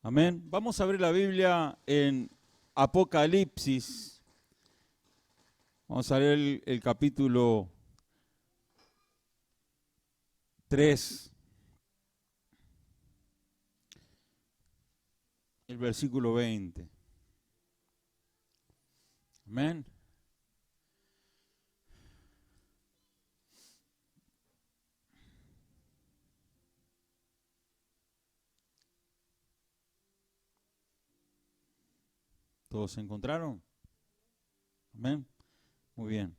Amén. Vamos a abrir la Biblia en Apocalipsis. Vamos a leer el capítulo 3, el versículo 20. Amén. ¿Todos se encontraron? Amén. Muy bien.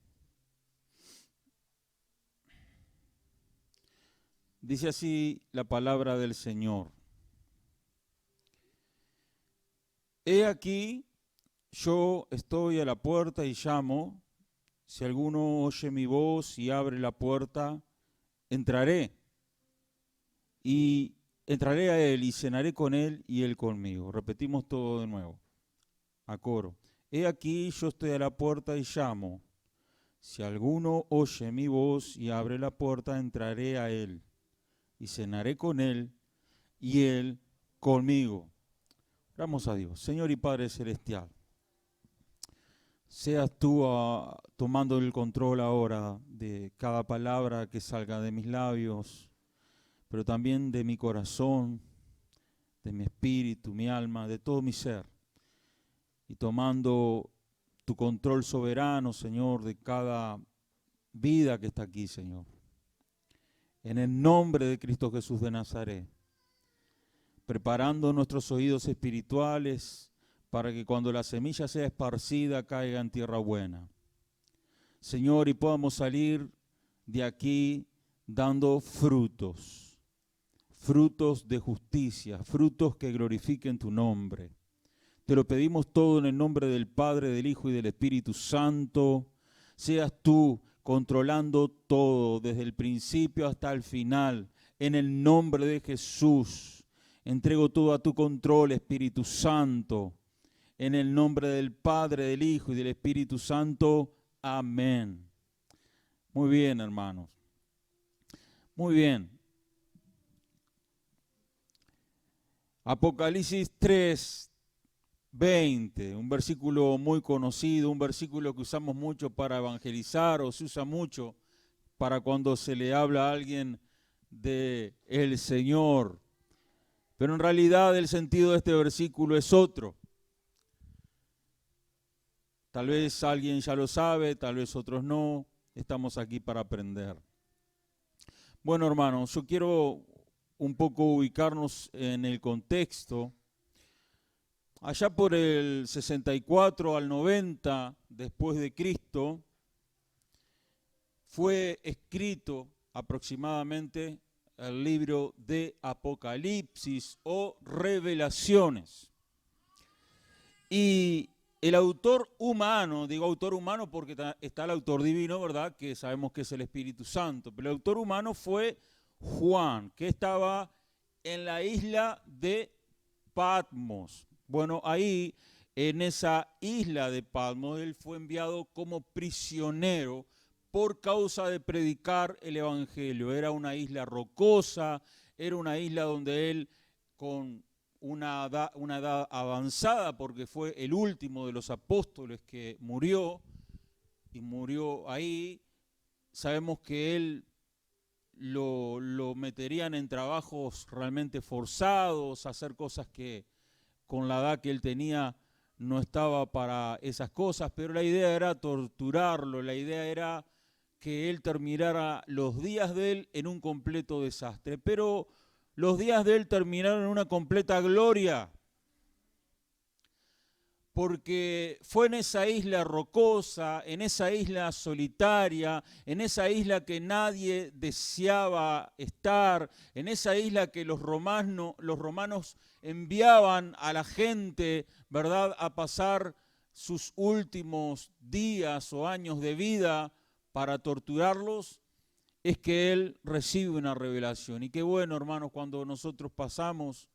Dice así la palabra del Señor. He aquí, yo estoy a la puerta y llamo. Si alguno oye mi voz y abre la puerta, entraré. Y entraré a él y cenaré con él y él conmigo. Repetimos todo de nuevo, a coro. He aquí, yo estoy a la puerta y llamo. Si alguno oye mi voz y abre la puerta, entraré a él y cenaré con él y él conmigo. Oramos a Dios. Señor y Padre Celestial, seas tú tomando el control ahora de cada palabra que salga de mis labios, pero también de mi corazón, de mi espíritu, mi alma, de todo mi ser. Y tomando tu control soberano, Señor, de cada vida que está aquí, Señor. En el nombre de Cristo Jesús de Nazaret, preparando nuestros oídos espirituales para que cuando la semilla sea esparcida caiga en tierra buena. Señor, y podamos salir de aquí dando frutos, frutos de justicia, frutos que glorifiquen tu nombre. Te lo pedimos todo en el nombre del Padre, del Hijo y del Espíritu Santo. Seas tú controlando todo, desde el principio hasta el final, en el nombre de Jesús. Entrego todo a tu control, Espíritu Santo, en el nombre del Padre, del Hijo y del Espíritu Santo. Amén. Muy bien, hermanos. Muy bien. Apocalipsis 3, 20, un versículo muy conocido, un versículo que usamos mucho para evangelizar o se usa mucho para cuando se le habla a alguien de el Señor. Pero en realidad el sentido de este versículo es otro. Tal vez alguien ya lo sabe, tal vez otros no. Estamos aquí para aprender. Bueno, hermanos, yo quiero un poco ubicarnos en el contexto. Allá por el 64 al 90 después de Cristo, fue escrito aproximadamente el libro de Apocalipsis o Revelaciones. Y el autor humano, digo autor humano porque está el autor divino, ¿verdad? Que sabemos que es el Espíritu Santo. Pero el autor humano fue Juan, que estaba en la isla de Patmos. Bueno, ahí, en esa isla de Patmos, él fue enviado como prisionero por causa de predicar el Evangelio. Era una isla rocosa, era una isla donde él, con una edad avanzada, porque fue el último de los apóstoles que murió, y murió ahí, sabemos que él lo meterían en trabajos realmente forzados, hacer cosas que con la edad que él tenía no estaba para esas cosas, pero la idea era torturarlo, la idea era que él terminara los días de él en un completo desastre. Pero los días de él terminaron en una completa gloria, porque fue en esa isla rocosa, en esa isla solitaria, en esa isla que nadie deseaba estar, en esa isla que los romanos enviaban a la gente, ¿verdad?, a pasar sus últimos días o años de vida para torturarlos, es que él recibe una revelación. Y qué bueno, hermanos, cuando nosotros pasamos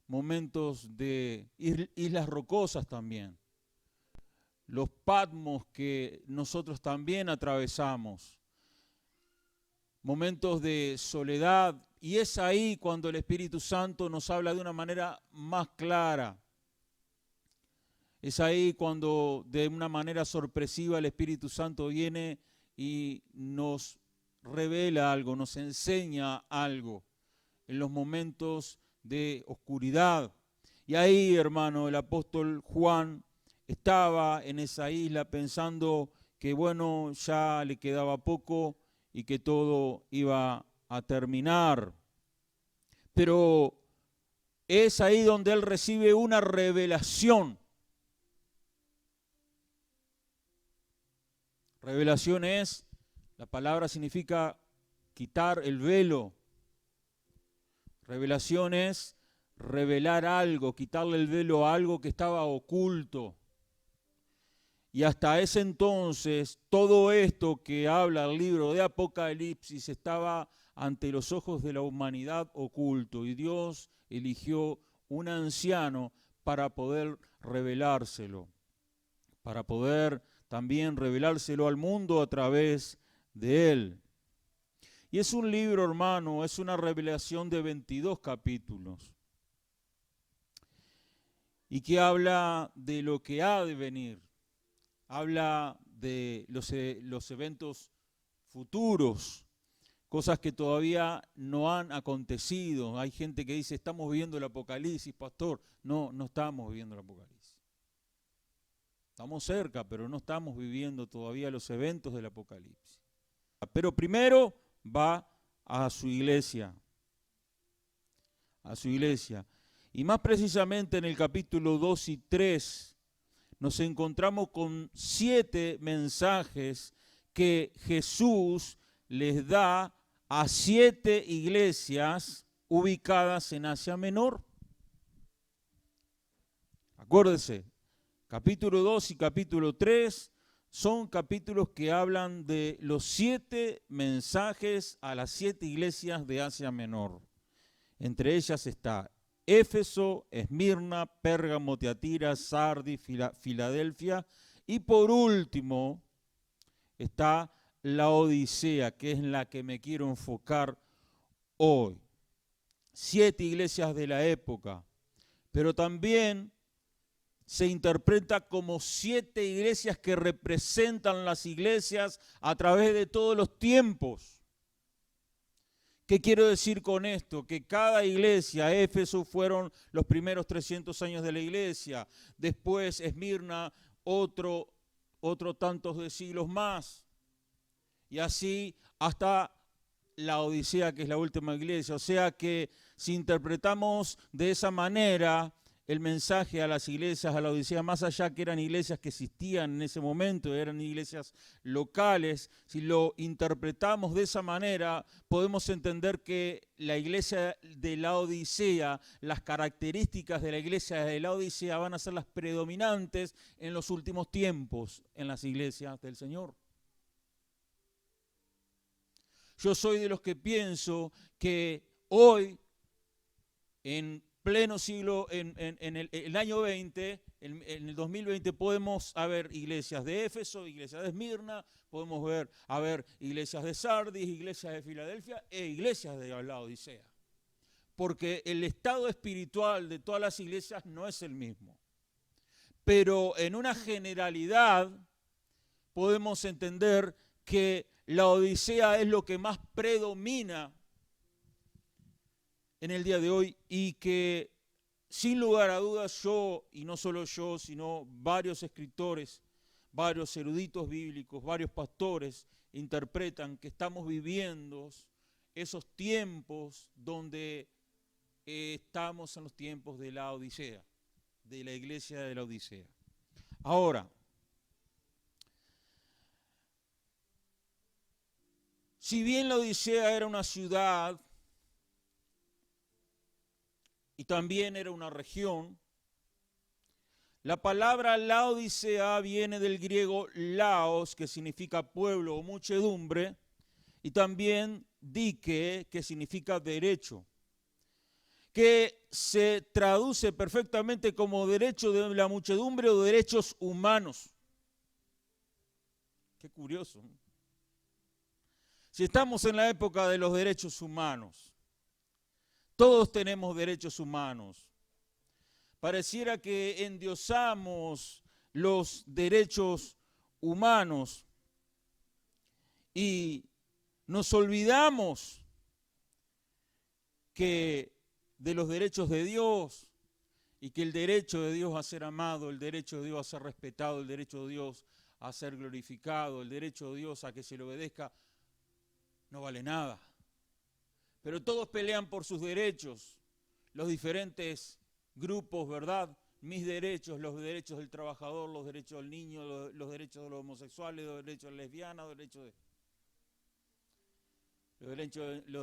momentos de islas rocosas también, los Patmos que nosotros también atravesamos, momentos de soledad Y es ahí cuando el Espíritu Santo nos habla de una manera más clara. Es ahí cuando de una manera sorpresiva el Espíritu Santo viene y nos revela algo, nos enseña algo en los momentos de oscuridad. Y ahí, hermano, el apóstol Juan estaba en esa isla pensando que, bueno, ya le quedaba poco y que todo iba a terminar. Pero es ahí donde él recibe una revelación. Revelación es, la palabra significa quitar el velo. Revelación es revelar algo, quitarle el velo a algo que estaba oculto. Y hasta ese entonces, todo esto que habla el libro de Apocalipsis estaba ante los ojos de la humanidad oculto. Y Dios eligió un anciano para poder revelárselo, para poder también revelárselo al mundo a través de él. Y es un libro, hermano, es una revelación de 22 capítulos. Y que habla de lo que ha de venir. Habla de los eventos futuros, cosas que todavía no han acontecido. Hay gente que dice, estamos viviendo el Apocalipsis, pastor. No, no estamos viviendo el Apocalipsis. Estamos cerca, pero no estamos viviendo todavía los eventos del Apocalipsis. Pero primero va a su iglesia. A su iglesia. Y más precisamente en el capítulo 2 y 3 nos encontramos con 7 mensajes que Jesús les da a 7 iglesias ubicadas en Asia Menor. Acuérdense, capítulo 2 y capítulo 3 son capítulos que hablan de los 7 mensajes a las 7 iglesias de Asia Menor. Entre ellas está Éfeso, Esmirna, Pérgamo, Tiatira, Sardis, Filadelfia y por último está la Odisea, que es la que me quiero enfocar hoy. 7 iglesias de la época, pero también se interpreta como 7 iglesias que representan las iglesias a través de todos los tiempos. ¿Qué quiero decir con esto? Que cada iglesia, Éfeso fueron los primeros 300 años de la iglesia, después Esmirna otro tantos de siglos más, y así hasta la Odisea, que es la última iglesia. O sea que si interpretamos de esa manera el mensaje a las iglesias, a la Odisea, más allá que eran iglesias que existían en ese momento, eran iglesias locales, si lo interpretamos de esa manera, podemos entender que la iglesia de la Odisea, las características de la iglesia de la Odisea van a ser las predominantes en los últimos tiempos en las iglesias del Señor. Yo soy de los que pienso que hoy, en pleno siglo, en el año 20, en el 2020, podemos haber iglesias de Éfeso, iglesias de Esmirna, podemos haber iglesias de Sardis, iglesias de Filadelfia e iglesias de la Odisea. Porque el estado espiritual de todas las iglesias no es el mismo. Pero en una generalidad podemos entender que la Odisea es lo que más predomina en el día de hoy y que sin lugar a dudas yo, y no solo yo, sino varios escritores, varios eruditos bíblicos, varios pastores interpretan que estamos viviendo esos tiempos donde estamos en los tiempos de la Odisea, de la iglesia de la Odisea. Ahora, si bien la Odisea era una ciudad y también era una región, la palabra Laodicea viene del griego laos, que significa pueblo o muchedumbre, y también dike, que significa derecho, que se traduce perfectamente como derecho de la muchedumbre o derechos humanos. Qué curioso, ¿no? Si estamos en la época de los derechos humanos, Todos tenemos derechos humanos. Pareciera que endiosamos los derechos humanos y nos olvidamos que de los derechos de Dios y que el derecho de Dios a ser amado, el derecho de Dios a ser respetado, el derecho de Dios a ser glorificado, el derecho de Dios a que se le obedezca, no vale nada. Pero todos pelean por sus derechos, los diferentes grupos, ¿verdad? Mis derechos, los derechos del trabajador, los derechos del niño, los derechos de los homosexuales, los derechos de las lesbianas, los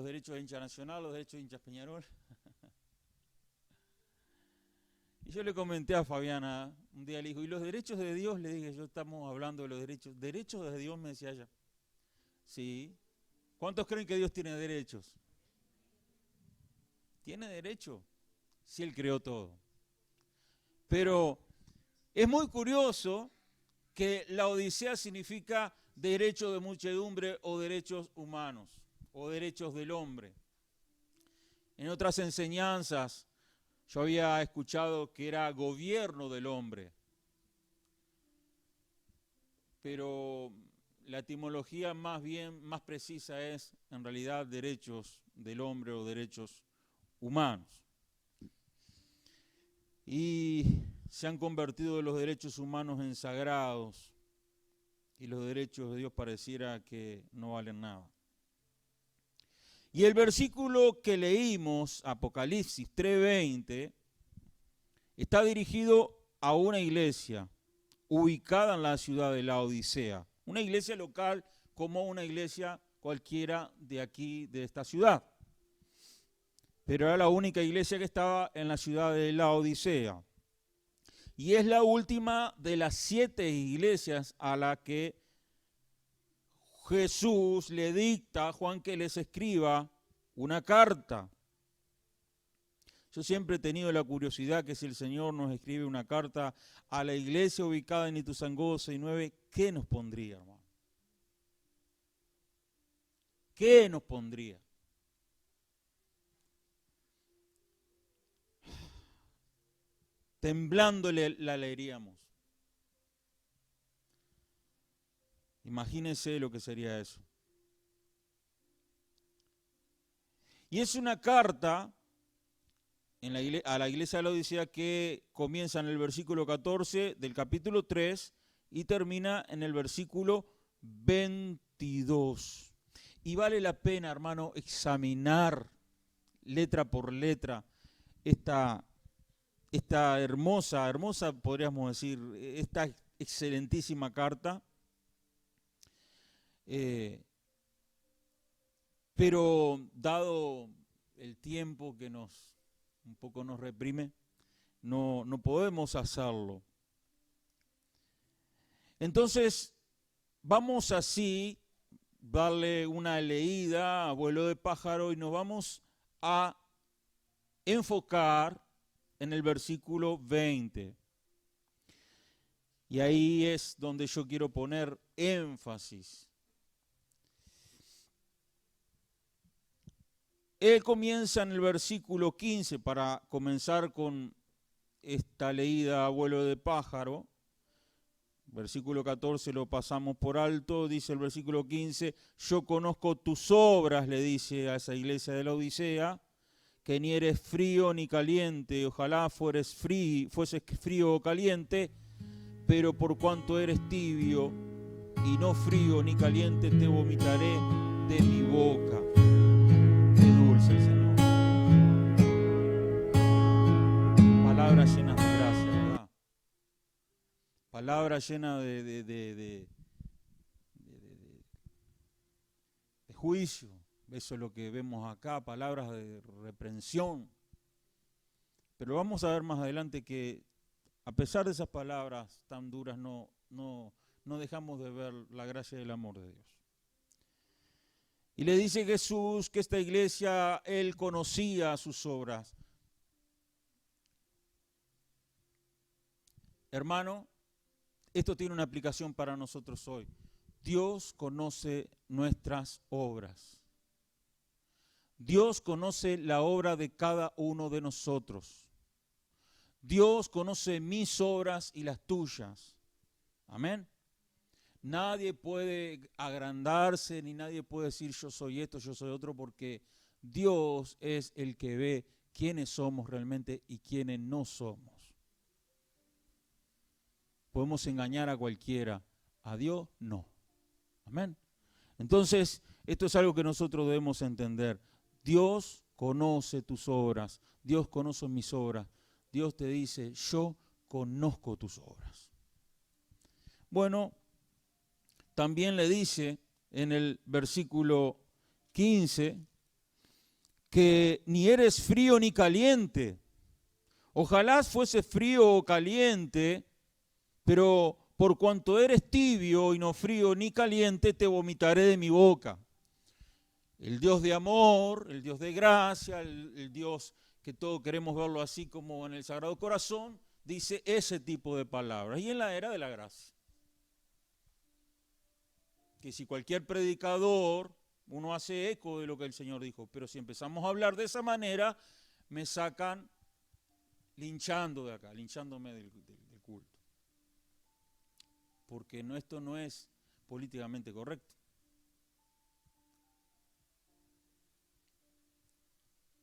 derechos de hincha nacional, los derechos de hinchas Peñarol. Y yo le comenté a Fabiana, un día le dijo, ¿y los derechos de Dios? Le dije, yo estamos hablando de los derechos. ¿Derechos de Dios? Me decía ella. Sí. ¿Cuántos creen que Dios tiene derechos? Tiene derecho, si Él creó todo. Pero es muy curioso que la Odisea significa derecho de muchedumbre o derechos humanos, o derechos del hombre. En otras enseñanzas, yo había escuchado que era gobierno del hombre, pero la etimología más precisa es en realidad derechos del hombre o derechos humanos. Y se han convertido los derechos humanos en sagrados y los derechos de Dios pareciera que no valen nada. Y el versículo que leímos, Apocalipsis 3:20, está dirigido a una iglesia ubicada en la ciudad de la Odisea. Una iglesia local como una iglesia cualquiera de aquí, de esta ciudad. Pero era la única iglesia que estaba en la ciudad de la Odisea. Y es la última de las 7 iglesias a la que Jesús le dicta a Juan que les escriba una carta. Yo siempre he tenido la curiosidad que si el Señor nos escribe una carta a la iglesia ubicada en Ituzaingó 69, ¿qué nos pondría, hermano? ¿Qué nos pondría? Temblando la leeríamos. Imagínense lo que sería eso. Y es una carta a la iglesia de la Odisea que comienza en el versículo 14 del capítulo 3 y termina en el versículo 22. Y vale la pena, hermano, examinar letra por letra esta hermosa, podríamos decir, esta excelentísima carta. Pero dado el tiempo que un poco nos reprime, no podemos hacerlo. Entonces, vamos así, darle una leída a vuelo de pájaro y nos vamos a enfocar en el versículo 20. Y ahí es donde yo quiero poner énfasis. Él comienza en el versículo 15 para comenzar con esta leída a vuelo de pájaro. Versículo 14 lo pasamos por alto, dice el versículo 15, yo conozco tus obras, le dice a esa iglesia de la Odisea, que ni eres frío ni caliente, ojalá fueses frío o caliente, pero por cuanto eres tibio y no frío ni caliente, te vomitaré de mi boca. El Señor. Palabras llenas de gracia, ¿verdad? Palabras llenas de juicio. Eso es lo que vemos acá, palabras de reprensión. Pero vamos a ver más adelante que a pesar de esas palabras tan duras, no dejamos de ver la gracia y el amor de Dios. Y le dice Jesús que esta iglesia, Él conocía sus obras. Hermano, esto tiene una aplicación para nosotros hoy. Dios conoce nuestras obras. Dios conoce la obra de cada uno de nosotros. Dios conoce mis obras y las tuyas. Amén. Nadie puede agrandarse, ni nadie puede decir yo soy esto, yo soy otro, porque Dios es el que ve quiénes somos realmente y quiénes no somos. Podemos engañar a cualquiera, a Dios no. Amén. Entonces, esto es algo que nosotros debemos entender. Dios conoce tus obras, Dios conoce mis obras. Dios te dice, yo conozco tus obras. Bueno, también le dice en el versículo 15 que ni eres frío ni caliente. Ojalá fuese frío o caliente, pero por cuanto eres tibio y no frío ni caliente, te vomitaré de mi boca. El Dios de amor, el Dios de gracia, el Dios que todos queremos verlo así como en el Sagrado Corazón, dice ese tipo de palabras. Y en la era de la gracia. Que si cualquier predicador, uno hace eco de lo que el Señor dijo, pero si empezamos a hablar de esa manera, me sacan linchando de acá, linchándome del culto. Porque esto no es políticamente correcto.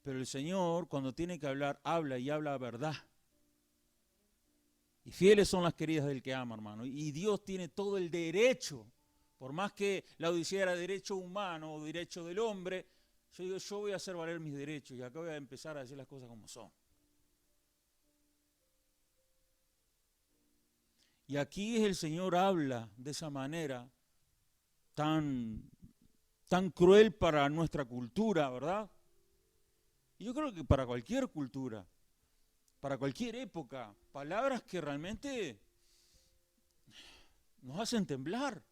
Pero el Señor, cuando tiene que hablar, habla y habla verdad. Y fieles son las queridas del que ama, hermano. Y Dios tiene todo el derecho. Por más que la Odisea era derecho humano o derecho del hombre, yo digo, yo voy a hacer valer mis derechos y acá voy a empezar a decir las cosas como son. Y aquí el Señor habla de esa manera tan cruel para nuestra cultura, ¿verdad? Y yo creo que para cualquier cultura, para cualquier época, palabras que realmente nos hacen temblar.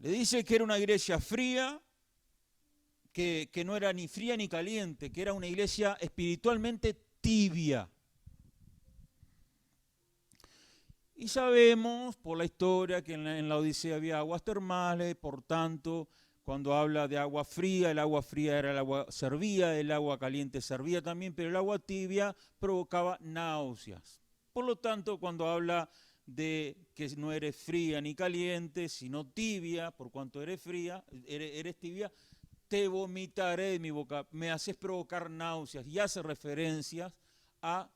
Le dice que era una iglesia fría, que no era ni fría ni caliente, que era una iglesia espiritualmente tibia. Y sabemos por la historia que en la Odisea había aguas termales, por tanto, cuando habla de agua fría, el agua fría era el agua servía, el agua caliente servía también, pero el agua tibia provocaba náuseas. Por lo tanto, cuando habla de que no eres fría ni caliente, sino tibia, por cuanto eres fría, eres tibia, te vomitaré de mi boca, me haces provocar náuseas, y hace referencias a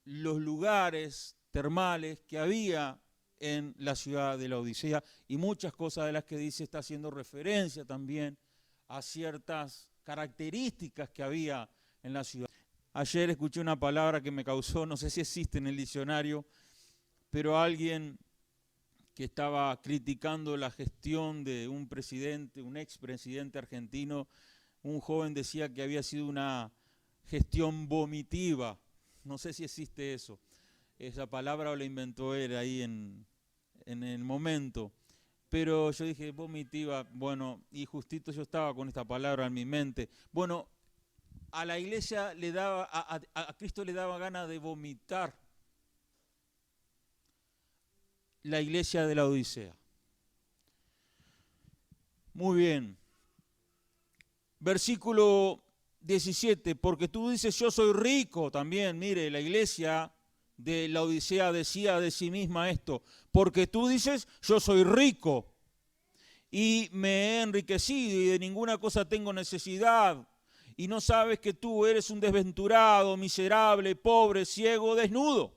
los lugares termales que había en la ciudad de la Odisea, y muchas cosas de las que dice está haciendo referencia también a ciertas características que había en la ciudad. Ayer escuché una palabra que me causó, no sé si existe en el diccionario, pero alguien que estaba criticando la gestión de un presidente, un expresidente argentino, un joven decía que había sido una gestión vomitiva. No sé si existe eso. Esa palabra la inventó él ahí en el momento. Pero yo dije, vomitiva, bueno, y justito yo estaba con esta palabra en mi mente. Bueno, a la iglesia le daba, a Cristo le daba ganas de vomitar la iglesia de la Odisea. Muy bien. Versículo 17, porque tú dices yo soy rico también, mire, la iglesia de la Odisea decía de sí misma esto, porque tú dices yo soy rico y me he enriquecido y de ninguna cosa tengo necesidad, y no sabes que tú eres un desventurado, miserable, pobre, ciego, desnudo.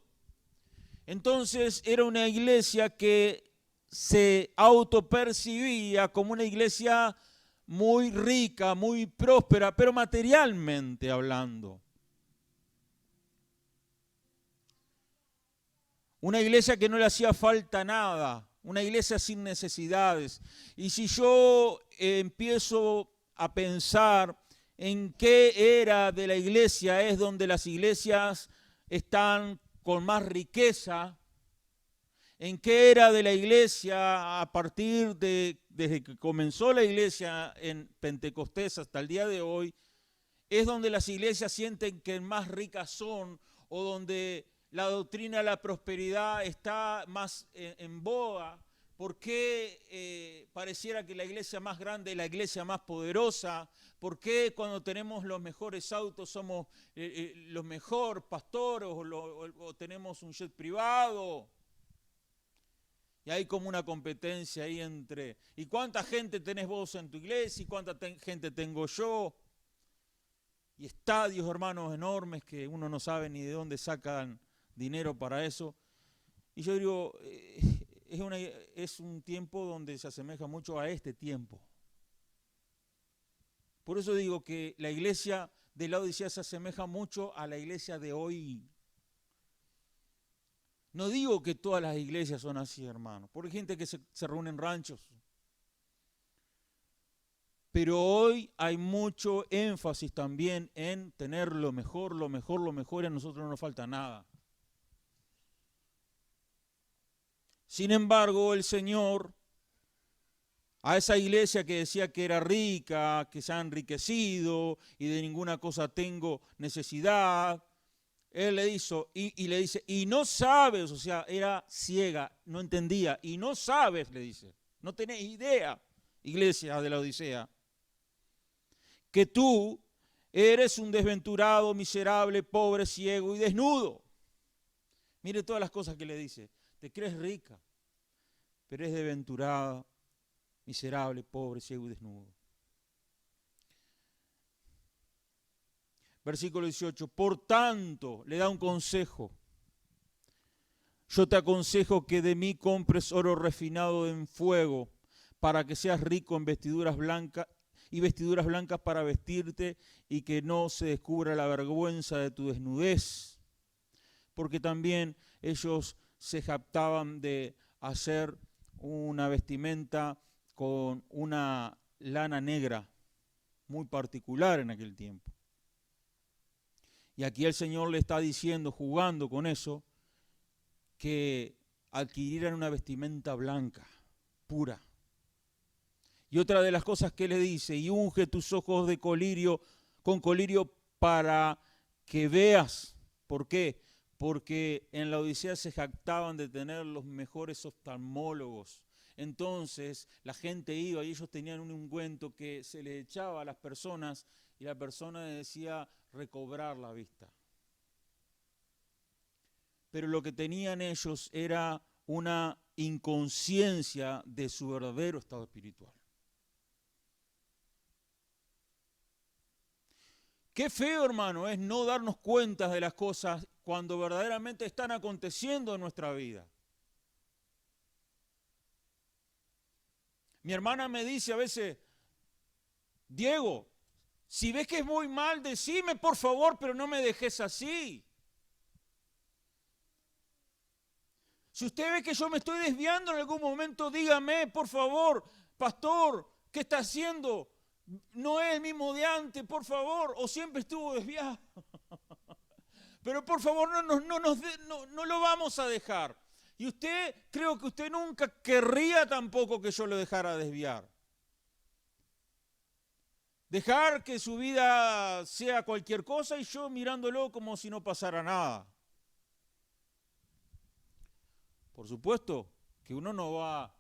Entonces era una iglesia que se autopercibía como una iglesia muy rica, muy próspera, pero materialmente hablando. Una iglesia que no le hacía falta nada, una iglesia sin necesidades. Y si yo empiezo a pensar en qué era de la iglesia, es donde las iglesias están con más riqueza, en qué era de la iglesia a partir desde que comenzó la iglesia en Pentecostés hasta el día de hoy, es donde las iglesias sienten que más ricas son, o donde la doctrina de la prosperidad está más en boga, ¿Por qué pareciera que la iglesia más grande es la iglesia más poderosa? ¿Por qué cuando tenemos los mejores autos somos los mejores pastores o tenemos un jet privado? Y hay como una competencia ahí entre, ¿y cuánta gente tenés vos en tu iglesia? ¿Y cuánta gente tengo yo? Y estadios, hermanos, enormes que uno no sabe ni de dónde sacan dinero para eso. Y yo digo, es un tiempo donde se asemeja mucho a este tiempo. Por eso digo que la iglesia de Laodicea se asemeja mucho a la iglesia de hoy. No digo que todas las iglesias son así, hermano, porque hay gente que se reúne en ranchos. Pero hoy hay mucho énfasis también en tener lo mejor, y a nosotros no nos falta nada. Sin embargo, el Señor, a esa iglesia que decía que era rica, que se ha enriquecido y de ninguna cosa tengo necesidad, Él le hizo y le dice, y no sabes, o sea, era ciega, no entendía, y no sabes, le dice, no tenés idea, iglesia de la Odisea, que tú eres un desventurado, miserable, pobre, ciego y desnudo. Mire todas las cosas que le dice. Te crees rica, pero eres desventurada, miserable, pobre, ciego y desnudo. Versículo 18. Por tanto, le da un consejo. Yo te aconsejo que de mí compres oro refinado en fuego, para que seas rico en vestiduras blancas para vestirte y que no se descubra la vergüenza de tu desnudez. Porque también ellos se jactaban de hacer una vestimenta con una lana negra muy particular en aquel tiempo. Y aquí el Señor le está diciendo, jugando con eso, que adquirieran una vestimenta blanca, pura. Y otra de las cosas que le dice, y unge tus ojos de colirio, con colirio para que veas. ¿Por qué? Porque en la Odisea se jactaban de tener los mejores oftalmólogos. Entonces la gente iba y ellos tenían un ungüento que se le echaba a las personas y la persona decía recobrar la vista. Pero lo que tenían ellos era una inconsciencia de su verdadero estado espiritual. Qué feo, hermano, es no darnos cuenta de las cosas cuando verdaderamente están aconteciendo en nuestra vida. Mi hermana me dice a veces, Diego, si ves que es muy mal, decime por favor, pero no me dejes así. Si usted ve que yo me estoy desviando en algún momento, dígame, por favor, pastor, ¿qué está haciendo? No es el mismo de antes, por favor, o siempre estuvo desviado. Pero por favor, no lo vamos a dejar. Y usted, creo que usted nunca querría tampoco que yo lo dejara desviar. Dejar que su vida sea cualquier cosa y yo mirándolo como si no pasara nada. Por supuesto que uno no va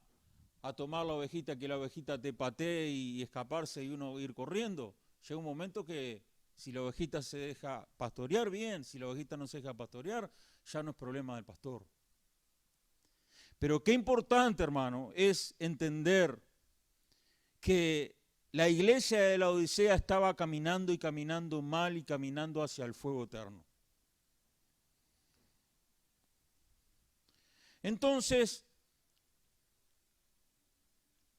a tomar la ovejita, que la ovejita te patee y escaparse y uno ir corriendo. Llega un momento que si la ovejita se deja pastorear, bien, si la ovejita no se deja pastorear, ya no es problema del pastor. Pero qué importante, hermano, es entender que la iglesia de la Odisea estaba caminando y caminando mal y caminando hacia el fuego eterno. Entonces,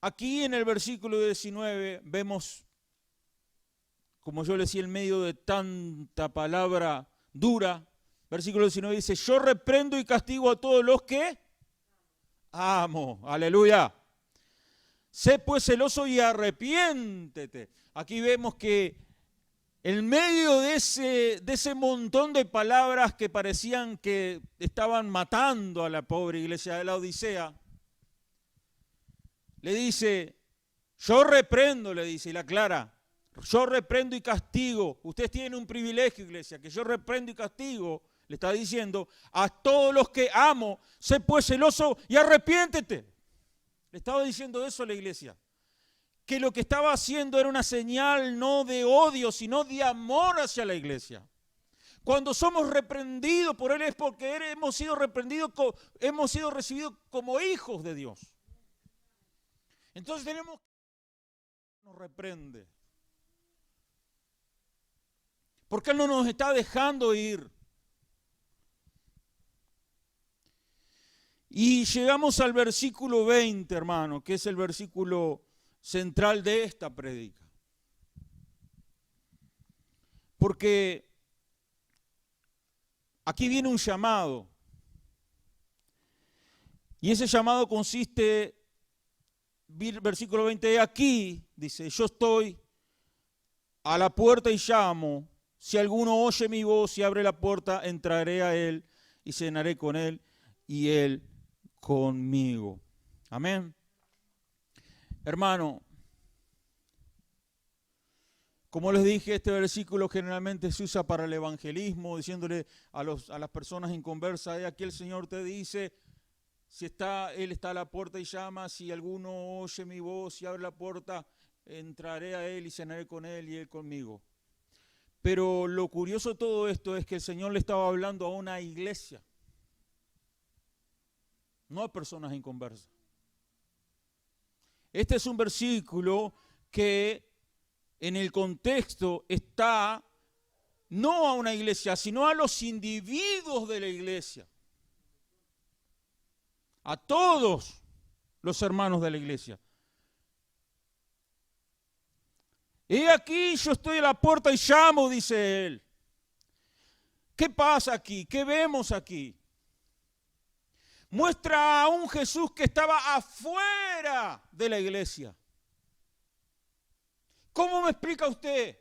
aquí en el versículo 19 vemos, como yo le decía, en medio de tanta palabra dura, versículo 19 dice, yo reprendo y castigo a todos los que amo. Aleluya. Sé pues celoso y arrepiéntete. Aquí vemos que en medio de ese montón de palabras que parecían que estaban matando a la pobre iglesia de la Odisea, le dice, yo reprendo, le dice, y la aclara, yo reprendo y castigo. Ustedes tienen un privilegio, iglesia, que yo reprendo y castigo, le está diciendo, a todos los que amo, sé pues celoso y arrepiéntete. Le estaba diciendo eso a la iglesia. Que lo que estaba haciendo era una señal no de odio, sino de amor hacia la iglesia. Cuando somos reprendidos por Él es porque hemos sido reprendidos, hemos sido recibidos como hijos de Dios. Entonces tenemos que nos reprende. Porque Él no nos está dejando ir. Y llegamos al versículo 20, hermano, que es el versículo central de esta prédica. Porque aquí viene un llamado. Y ese llamado consiste, versículo 20, aquí, dice, yo estoy a la puerta y llamo. Si alguno oye mi voz y abre la puerta, entraré a él y cenaré con él y él conmigo. Amén. Hermano, como les dije, este versículo generalmente se usa para el evangelismo, diciéndole a las personas inconversas, aquí el Señor te dice, Él está a la puerta y llama, si alguno oye mi voz y abre la puerta, entraré a Él y cenaré con Él y Él conmigo. Pero lo curioso de todo esto es que el Señor le estaba hablando a una iglesia, no a personas inconversas. Este es un versículo que en el contexto está no a una iglesia, sino a los individuos de la iglesia. A todos los hermanos de la iglesia. He aquí, yo estoy a la puerta y llamo, dice él. ¿Qué pasa aquí? ¿Qué vemos aquí? Muestra a un Jesús que estaba afuera de la iglesia. ¿Cómo me explica usted?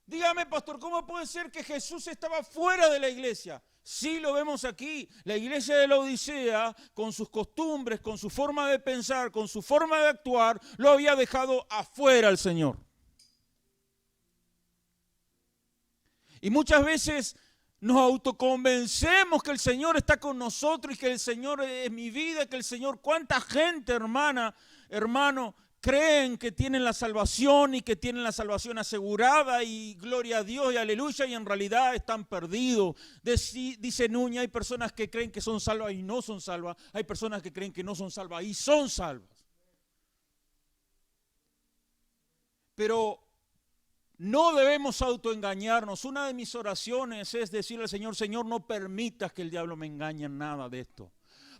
Dígame, pastor, ¿cómo puede ser que Jesús estaba fuera de la iglesia? Sí, lo vemos aquí. La iglesia de la Odisea, con sus costumbres, con su forma de pensar, con su forma de actuar, lo había dejado afuera al Señor. Y muchas veces nos autoconvencemos que el Señor está con nosotros y que el Señor es mi vida, que el Señor, cuánta gente, hermano, creen que tienen la salvación y que tienen la salvación asegurada y gloria a Dios y aleluya, y en realidad están perdidos. Dice Núñez, hay personas que creen que son salvas y no son salvas, hay personas que creen que no son salvas y son salvas. Pero no debemos autoengañarnos. Una de mis oraciones es decirle al Señor, Señor, no permitas que el diablo me engañe en nada de esto.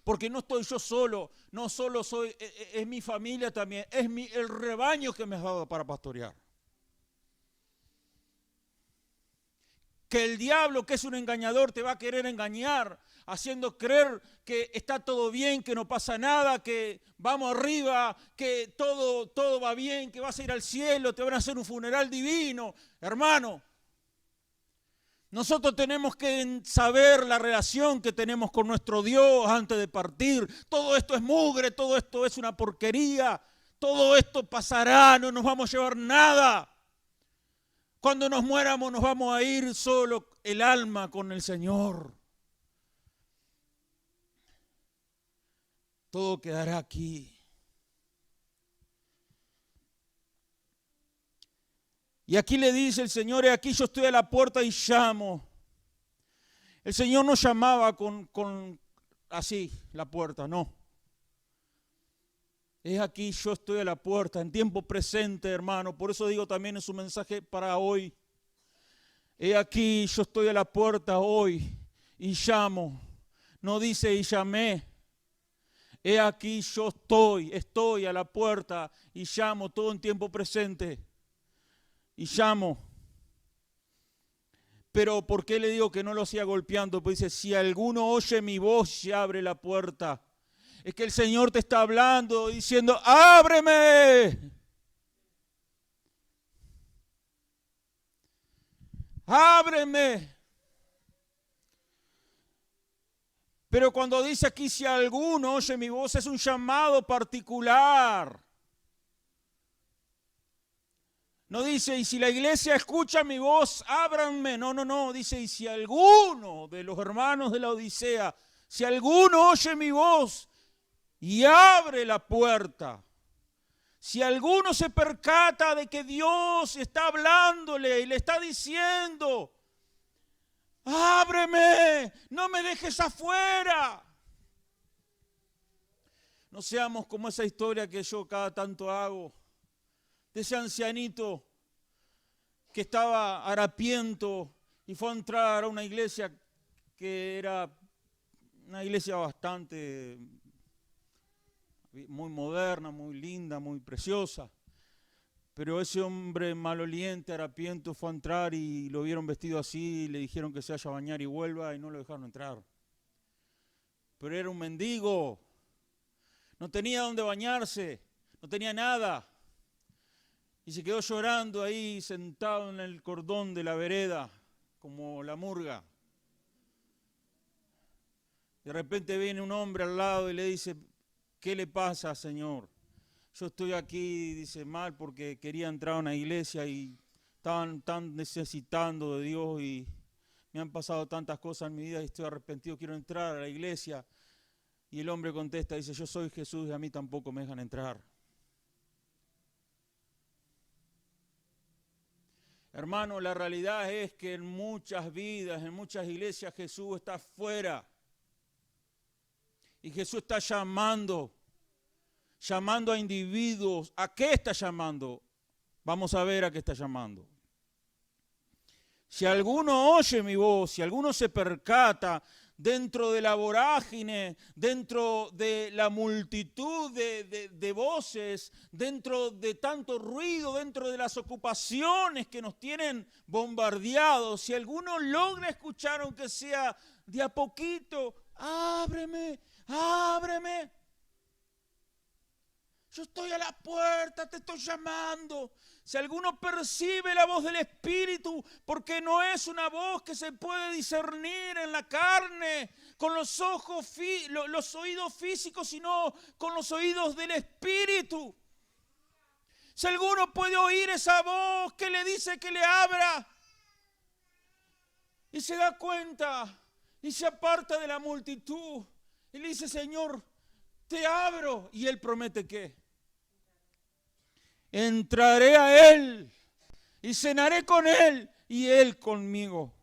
Porque no estoy yo solo, no solo soy, es mi familia también, es el rebaño que me has dado para pastorear. Que el diablo, que es un engañador, te va a querer engañar, haciendo creer que está todo bien, que no pasa nada, que vamos arriba, que todo va bien, que vas a ir al cielo, te van a hacer un funeral divino. Hermano, nosotros tenemos que saber la relación que tenemos con nuestro Dios antes de partir. Todo esto es mugre, todo esto es una porquería, todo esto pasará, no nos vamos a llevar nada. Cuando nos muéramos nos vamos a ir solo el alma con el Señor. Todo quedará aquí. Y aquí le dice el Señor, aquí yo estoy a la puerta y llamo. El Señor no llamaba con así la puerta, no. Es aquí, yo estoy a la puerta, en tiempo presente, hermano. Por eso digo también en su mensaje para hoy. He aquí, yo estoy a la puerta hoy y llamo. No dice y llamé. He aquí, yo estoy a la puerta y llamo, todo en tiempo presente. Y llamo. Pero ¿por qué le digo que no lo siga golpeando? Pues dice, si alguno oye mi voz y abre la puerta. Es que el Señor te está hablando, diciendo, ¡ábreme! ¡Ábreme! Pero cuando dice aquí, si alguno oye mi voz, es un llamado particular. No dice, y si la iglesia escucha mi voz, ábranme. No. Dice, y si alguno de los hermanos de la Odisea, si alguno oye mi voz y abre la puerta. Si alguno se percata de que Dios está hablándole y le está diciendo, ábreme, no me dejes afuera. No seamos como esa historia que yo cada tanto hago, de ese ancianito que estaba harapiento y fue a entrar a una iglesia que era una iglesia bastante muy moderna, muy linda, muy preciosa. Pero ese hombre maloliente, harapiento, fue a entrar y lo vieron vestido así, y le dijeron que se vaya a bañar y vuelva y no lo dejaron entrar. Pero era un mendigo, no tenía dónde bañarse, no tenía nada. Y se quedó llorando ahí sentado en el cordón de la vereda, como la murga. De repente viene un hombre al lado y le dice, ¿qué le pasa, Señor? Yo estoy aquí, dice, mal porque quería entrar a una iglesia y estaban tan necesitando de Dios y me han pasado tantas cosas en mi vida y estoy arrepentido, quiero entrar a la iglesia. Y el hombre contesta, dice, yo soy Jesús y a mí tampoco me dejan entrar. Hermano, la realidad es que en muchas vidas, en muchas iglesias, Jesús está afuera. Y Jesús está llamando a individuos. ¿A qué está llamando? Vamos a ver a qué está llamando. Si alguno oye mi voz, si alguno se percata dentro de la vorágine, dentro de la multitud de voces, dentro de tanto ruido, dentro de las ocupaciones que nos tienen bombardeados, si alguno logra escuchar aunque sea de a poquito, ábreme, ábreme. Yo estoy a la puerta, te estoy llamando. Si alguno percibe la voz del Espíritu, porque no es una voz que se puede discernir en la carne, con los ojos, los oídos físicos, sino con los oídos del Espíritu. Si alguno puede oír esa voz que le dice que le abra, y se da cuenta, y se aparta de la multitud, y le dice, Señor, te abro, y Él promete que entraré a Él y cenaré con Él y Él conmigo.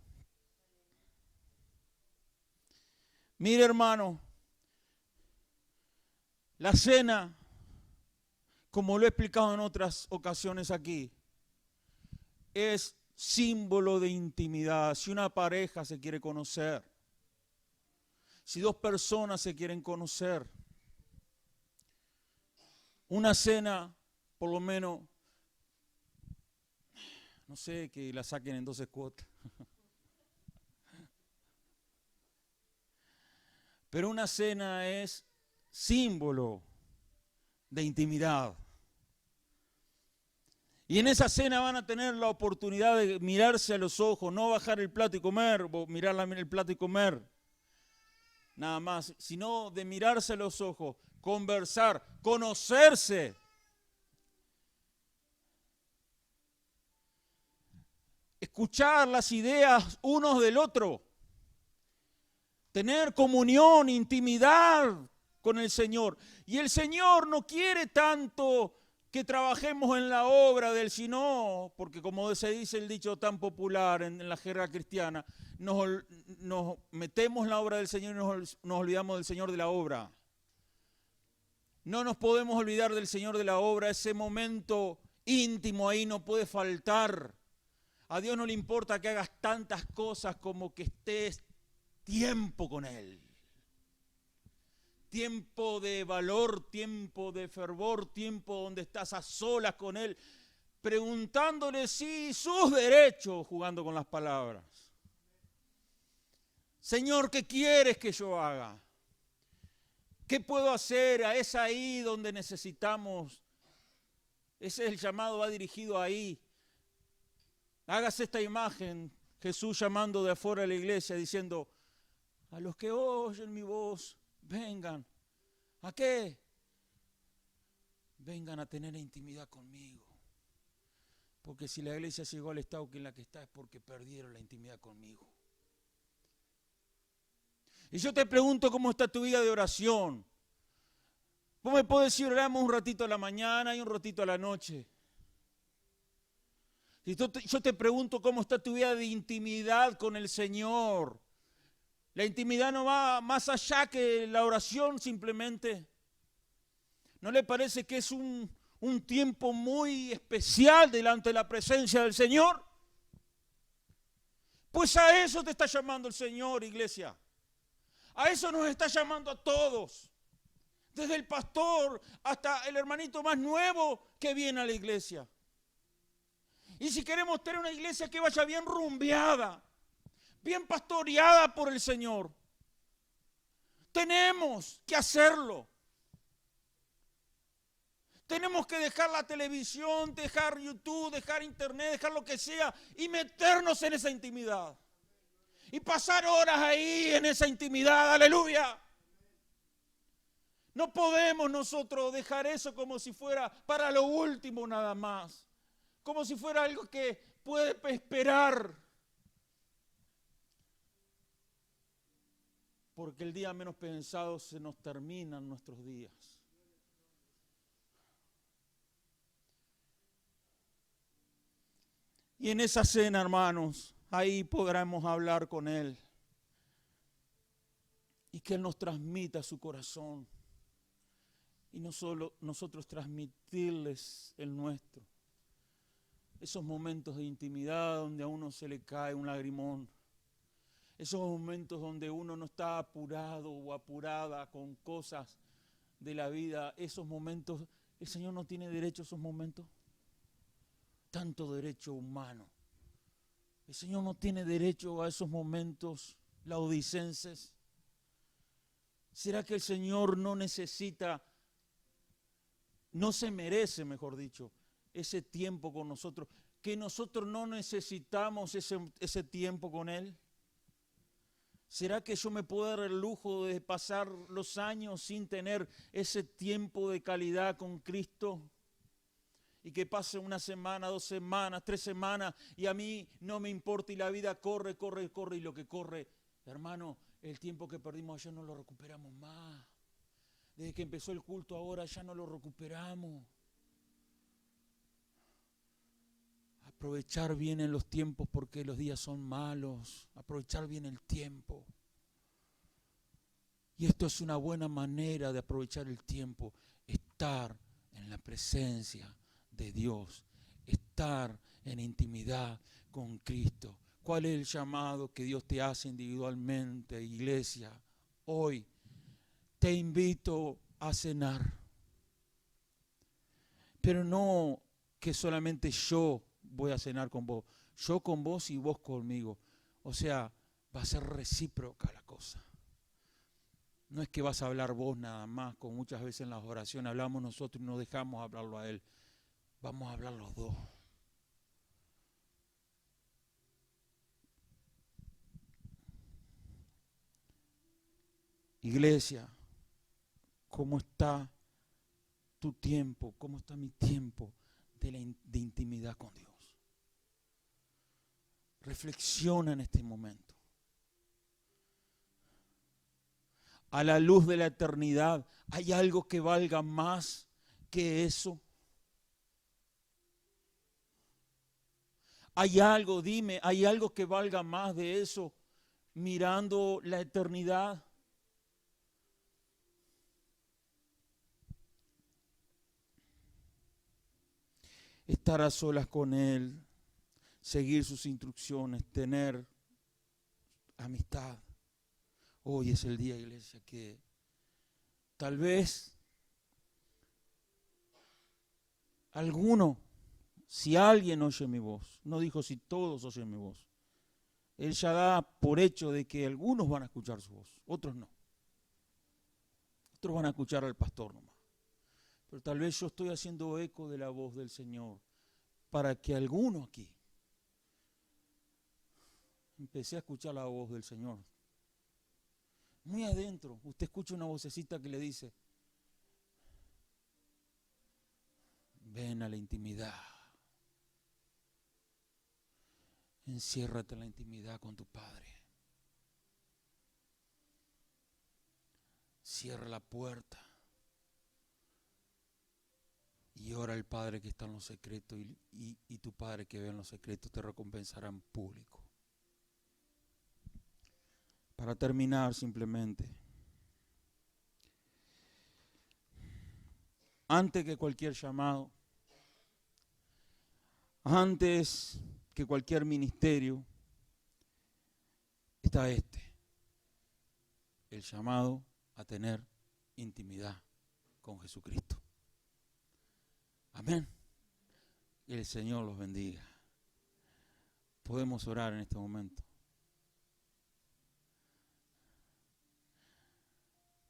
Mire, hermano, la cena, como lo he explicado en otras ocasiones aquí, es símbolo de intimidad. Si una pareja se quiere conocer, si dos personas se quieren conocer, una cena, por lo menos, no sé, que la saquen en 12 cuotas. Pero una cena es símbolo de intimidad. Y en esa cena van a tener la oportunidad de mirarse a los ojos, no bajar el plato y comer, o mirar el plato y comer, nada más, sino de mirarse a los ojos, conversar, conocerse. Escuchar las ideas unos del otro, tener comunión, intimidad con el Señor. Y el Señor no quiere tanto que trabajemos en la obra del sino, porque como se dice el dicho tan popular en la jerga cristiana, nos metemos en la obra del Señor y nos olvidamos del Señor de la obra. No nos podemos olvidar del Señor de la obra, ese momento íntimo ahí no puede faltar. A Dios no le importa que hagas tantas cosas como que estés tiempo con Él. Tiempo de valor, tiempo de fervor, tiempo donde estás a solas con Él, preguntándole si sus derechos, jugando con las palabras. Señor, ¿qué quieres que yo haga? ¿Qué puedo hacer? Es ahí donde necesitamos. Ese es el llamado, va dirigido ahí. Hágase esta imagen, Jesús llamando de afuera a la iglesia, diciendo, a los que oyen mi voz, vengan. ¿A qué? Vengan a tener intimidad conmigo. Porque si la iglesia llegó al estado que en la que está es porque perdieron la intimidad conmigo. Y yo te pregunto cómo está tu vida de oración. Vos me podés decir, oramos un ratito a la mañana y un ratito a la noche. Y yo te pregunto cómo está tu vida de intimidad con el Señor. La intimidad no va más allá que la oración simplemente. ¿No le parece que es un tiempo muy especial delante de la presencia del Señor? Pues a eso te está llamando el Señor, iglesia. A eso nos está llamando a todos. Desde el pastor hasta el hermanito más nuevo que viene a la iglesia. Y si queremos tener una iglesia que vaya bien rumbeada, bien pastoreada por el Señor, tenemos que hacerlo. Tenemos que dejar la televisión, dejar YouTube, dejar internet, dejar lo que sea y meternos en esa intimidad. Y pasar horas ahí en esa intimidad, aleluya. No podemos nosotros dejar eso como si fuera para lo último nada más. Como si fuera algo que puede esperar. Porque el día menos pensado se nos terminan nuestros días. Y en esa cena, hermanos, ahí podremos hablar con Él. Y que Él nos transmita su corazón. Y no solo nosotros transmitirles el nuestro. Esos momentos de intimidad donde a uno se le cae un lagrimón. Esos momentos donde uno no está apurado o apurada con cosas de la vida. Esos momentos, el Señor no tiene derecho a esos momentos. Tanto derecho humano. El Señor no tiene derecho a esos momentos laodicenses. ¿Será que el Señor no necesita, no se merece, mejor dicho, ese tiempo con nosotros? ¿Que nosotros no necesitamos ese tiempo con Él? ¿Será que yo me puedo dar el lujo de pasar los años sin tener ese tiempo de calidad con Cristo? Y que pase una semana, 2 semanas, 3 semanas y a mí no me importa y la vida corre, corre, corre y lo que corre, hermano, el tiempo que perdimos ayer no lo recuperamos más. Desde que empezó el culto ahora ya no lo recuperamos. Aprovechar bien en los tiempos porque los días son malos. Aprovechar bien el tiempo. Y esto es una buena manera de aprovechar el tiempo. Estar en la presencia de Dios. Estar en intimidad con Cristo. ¿Cuál es el llamado que Dios te hace individualmente, iglesia? Hoy te invito a cenar. Pero no que solamente yo voy a cenar con vos. Yo con vos y vos conmigo. O sea, va a ser recíproca la cosa. No es que vas a hablar vos nada más, como muchas veces en las oraciones hablamos nosotros y no dejamos hablarlo a Él. Vamos a hablar los dos. Iglesia, ¿cómo está tu tiempo? ¿Cómo está mi tiempo de intimidad con Dios? Reflexiona en este momento. A la luz de la eternidad, ¿hay algo que valga más que eso? ¿Hay algo, dime, hay algo que valga más de eso mirando la eternidad? Estar a solas con Él, seguir sus instrucciones, tener amistad. Hoy es el día, iglesia, que tal vez alguno, si alguien oye mi voz, no dijo si todos oyen mi voz, Él ya da por hecho de que algunos van a escuchar su voz, otros no. Otros van a escuchar al pastor nomás. Pero tal vez yo estoy haciendo eco de la voz del Señor para que alguno aquí empecé a escuchar la voz del Señor. Muy adentro, usted escucha una vocecita que le dice, ven a la intimidad. Enciérrate en la intimidad con tu Padre. Cierra la puerta. Y ora al Padre que está en lo secreto y tu Padre que ve en lo secreto te recompensará en público. Para terminar simplemente, antes que cualquier llamado, antes que cualquier ministerio, está el llamado a tener intimidad con Jesucristo. Amén. Que el Señor los bendiga. Podemos orar en este momento.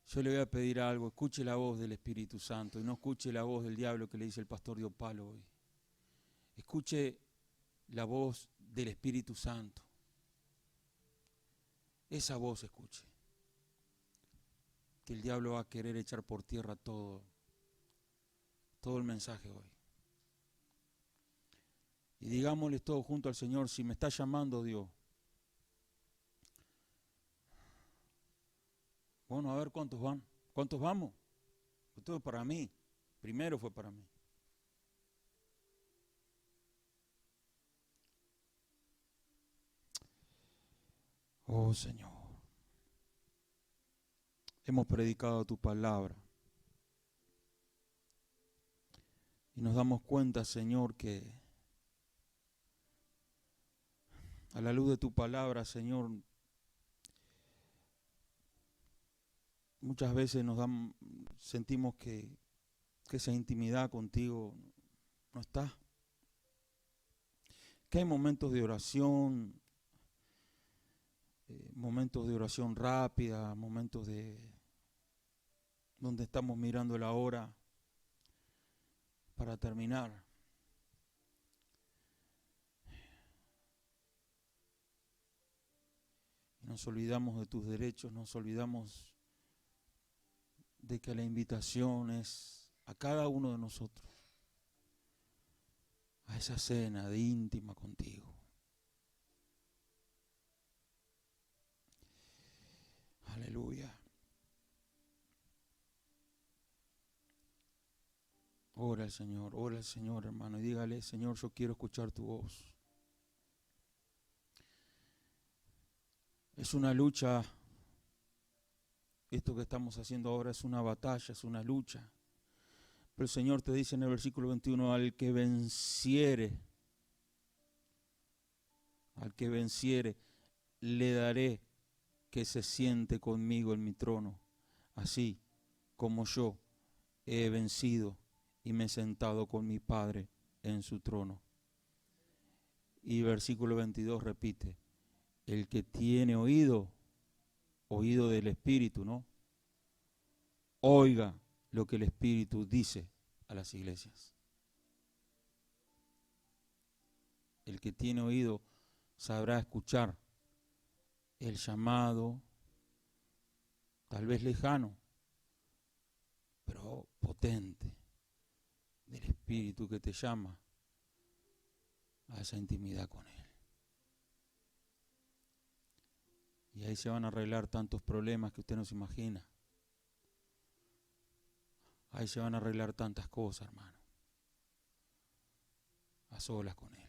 Yo le voy a pedir algo, escuche la voz del Espíritu Santo y no escuche la voz del diablo que le dice el pastor Diopalo hoy. Escuche la voz del Espíritu Santo. Esa voz escuche. Que el diablo va a querer echar por tierra todo el mensaje hoy. Y digámosle todo junto al Señor, si me está llamando Dios. Bueno, a ver cuántos van. ¿Cuántos vamos? Esto es para mí. Primero fue para mí. Oh Señor. Hemos predicado tu palabra. Y nos damos cuenta, Señor, que a la luz de tu palabra, Señor, muchas veces sentimos que esa intimidad contigo no está. Que hay momentos de oración rápida, momentos donde estamos mirando la hora para terminar. Nos olvidamos de tus derechos, nos olvidamos de que la invitación es a cada uno de nosotros a esa cena de íntima contigo. Aleluya. Ora al Señor, hermano, y dígale, Señor, yo quiero escuchar tu voz. Es una lucha, esto que estamos haciendo ahora es una batalla, es una lucha. Pero el Señor te dice en el versículo 21, al que venciere, le daré que se siente conmigo en mi trono, así como yo he vencido y me he sentado con mi Padre en su trono. Y versículo 22 repite, el que tiene oído del Espíritu, ¿no? Oiga lo que el Espíritu dice a las iglesias. El que tiene oído sabrá escuchar el llamado, tal vez lejano, pero potente, del Espíritu que te llama a esa intimidad con Él. Y ahí se van a arreglar tantos problemas que usted no se imagina. Ahí se van a arreglar tantas cosas, hermano. A solas con Él.